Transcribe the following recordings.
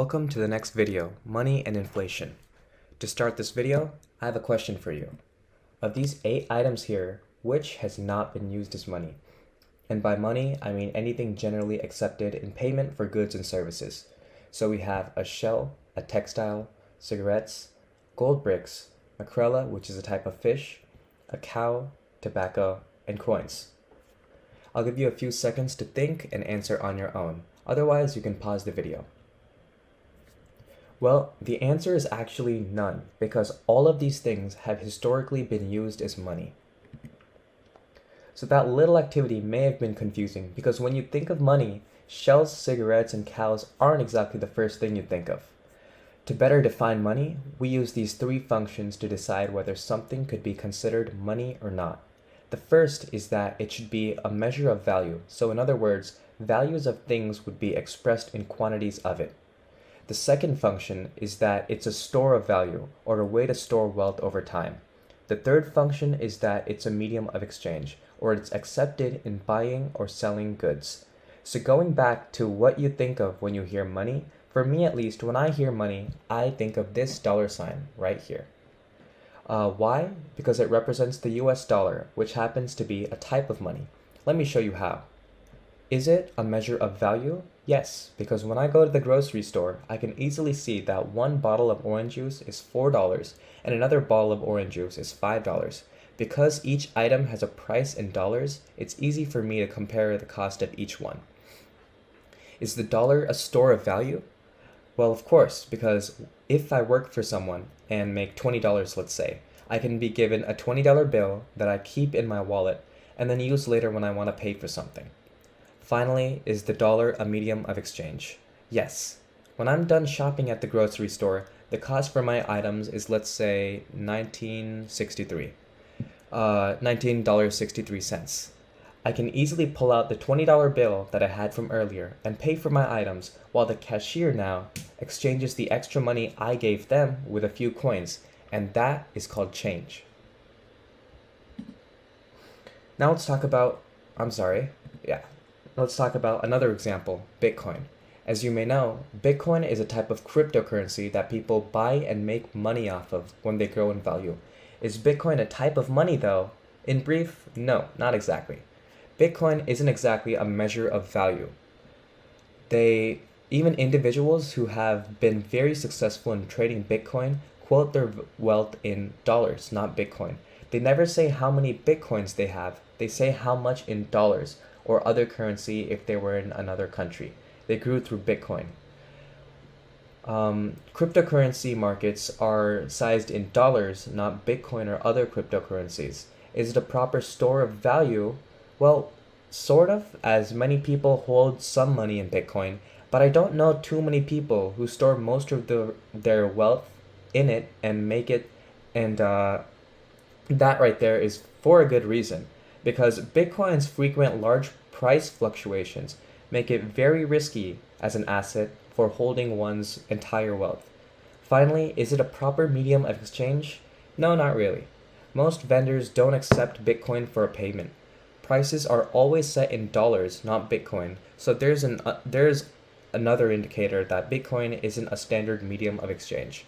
Welcome to the next video, Money and Inflation. To start this video, I have a question for you. Of these 8 items here, which has not been used as money? And by money, I mean anything generally accepted in payment for goods and services. So we have a shell, a textile, cigarettes, gold bricks, makrela, which is a type of fish, a cow, tobacco, and coins. I'll give you a few seconds to think and answer on your own. Otherwise, you can pause the video. Well, the answer is actually none, because all of these things have historically been used as money. So that little activity may have been confusing, because when you think of money, shells, cigarettes, and cows aren't exactly the first thing you think of. To better define money, we use these 3 functions to decide whether something could be considered money or not. The first is that it should be a measure of value, so in other words, values of things would be expressed in quantities of it. The second function is that it's a store of value, or a way to store wealth over time. The third function is that it's a medium of exchange, or it's accepted in buying or selling goods. So going back to what you think of when you hear money, for me at least, when I hear money, I think of this dollar sign right here. Why? Because it represents the US dollar, which happens to be a type of money. Let me show you how. Is it a measure of value? Yes, because when I go to the grocery store, I can easily see that one bottle of orange juice is $4 and another bottle of orange juice is $5. Because each item has a price in dollars, it's easy for me to compare the cost of each one. Is the dollar a store of value? Well, of course, because if I work for someone and make $20, let's say, I can be given a $20 bill that I keep in my wallet and then use later when I want to pay for something. Finally, is the dollar a medium of exchange? Yes. When I'm done shopping at the grocery store, the cost for my items is, let's say, $19.63. I can easily pull out the $20 bill that I had from earlier and pay for my items, while the cashier now exchanges the extra money I gave them with a few coins, and that is called change. Now let's talk about another example, Bitcoin. As you may know, Bitcoin is a type of cryptocurrency that people buy and make money off of when they grow in value. Is Bitcoin a type of money though? In brief, no, not exactly. Bitcoin isn't exactly a measure of value. Even individuals who have been very successful in trading Bitcoin quote their wealth in dollars, not Bitcoin. They never say how many Bitcoins they have. They say how much in dollars, or other currency if they were in another country. They grew through Bitcoin. Cryptocurrency markets are sized in dollars, not Bitcoin or other cryptocurrencies. Is it a proper store of value? Well, sort of, as many people hold some money in Bitcoin, but I don't know too many people who store most of their wealth in it and make it, and that right there is for a good reason. Because Bitcoin's frequent large price fluctuations make it very risky as an asset for holding one's entire wealth. Finally, is it a proper medium of exchange? No, not really. Most vendors don't accept Bitcoin for a payment. Prices are always set in dollars, not Bitcoin, so there's another indicator that Bitcoin isn't a standard medium of exchange.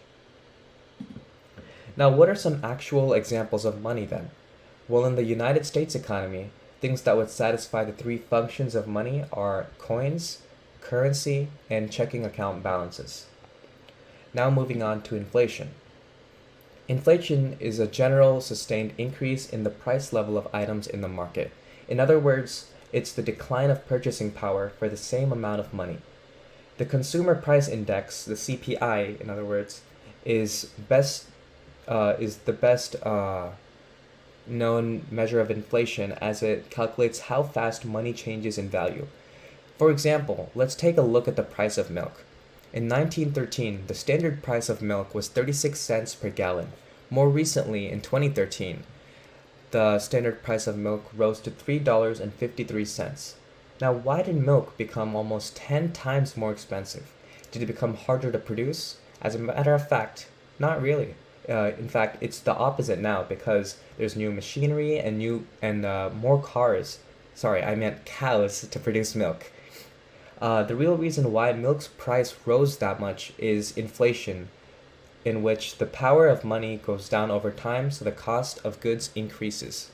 Now, what are some actual examples of money then? Well, in the United States economy, things that would satisfy the 3 functions of money are coins, currency, and checking account balances. Now moving on to inflation. Inflation is a general sustained increase in the price level of items in the market. In other words, it's the decline of purchasing power for the same amount of money. The Consumer Price Index, the CPI, in other words, is the best known measure of inflation, as it calculates how fast money changes in value. For example, let's take a look at the price of milk. In 1913, the standard price of milk was 36 cents per gallon. More recently, in 2013, the standard price of milk rose to $3.53. Now, why did milk become almost 10 times more expensive? Did it become harder to produce? As a matter of fact, not really. In fact, it's the opposite now, because there's new machinery and more cars. Sorry, I meant cows to produce milk. The real reason why milk's price rose that much is inflation, in which the power of money goes down over time, so the cost of goods increases.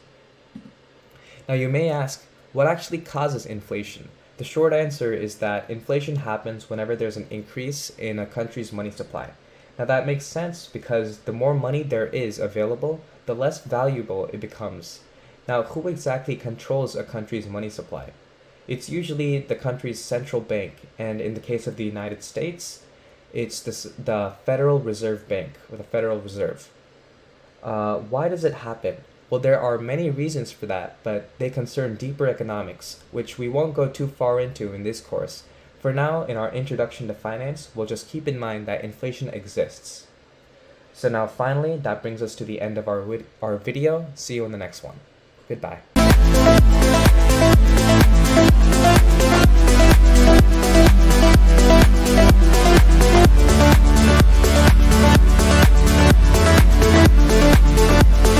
Now you may ask, what actually causes inflation? The short answer is that inflation happens whenever there's an increase in a country's money supply. Now that makes sense because the more money there is available, the less valuable it becomes. Now, who exactly controls a country's money supply? It's usually the country's central bank, and in the case of the United States, it's the Federal Reserve Bank, or the Federal Reserve. Why does it happen? Well, there are many reasons for that, but they concern deeper economics, which we won't go too far into in this course. For now, in our introduction to finance, we'll just keep in mind that inflation exists. So now finally, that brings us to the end of our video. See you in the next one. Goodbye.